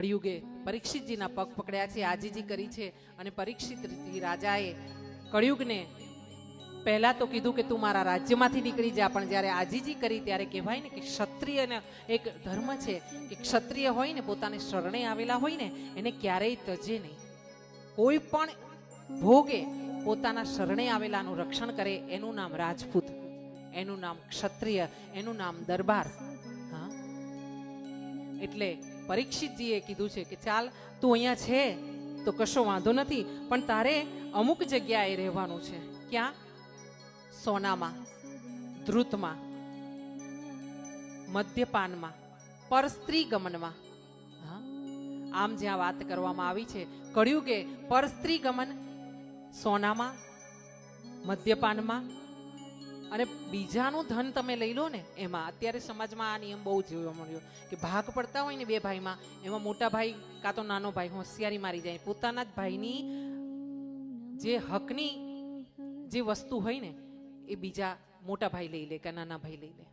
કળિયુગે પરીક્ષિતજીના પગ પકડ્યા છે, આજીજી કરી છે અને પરીક્ષિતજી રાજાએ કળિયુગને પહેલા તો કીધું કે તું મારા રાજ્યમાંથી નીકળી જા, પણ જ્યારે આજીજી કરી ત્યારે કહેવાય ને કે ક્ષત્રિયને એક ધર્મ છે કે ક્ષત્રિય હોય ને પોતાને શરણે આવેલા હોય ને એને ક્યારેય તજે નહીં. કોઈ પણ ભોગે પોતાના શરણે આવેલાનું રક્ષણ કરે એનું નામ રાજપૂત, એનું નામ ક્ષત્રિય, એનું નામ દરબાર. હા, એટલે પરીક્ષિતજીએ કીધું છે કે ચાલ તું અહીંયા છે તો કશો વાંધો નથી, પણ તારે અમુક જગ્યાએ રહેવાનું છે. ક્યાં? સોનામાં, ધ્રુતમાં, મદ્યપાનમાં, પરસ્ત્રી ગમનમાં. હા, આમ જ્યાં વાત કરવામાં આવી છે કળિયુગે પરસ્ત્રી ગમન સોનામાં, મદ્યપાનમાં અને બીજાનું ધન તમે લઈ લો ને એમાં. અત્યારે સમાજમાં આ નિયમ બહુ જોવા મળ્યો કે ભાગ પડતા હોય ને બે ભાઈમાં, એમાં મોટા ભાઈ કાં તો નાનો ભાઈ હોશિયારી મારી જાય, પોતાના જ ભાઈની જે હકની જે વસ્તુ હોય ને એ બીજા મોટા ભાઈ લઈ લે કે નાના ભાઈ લઈ લે.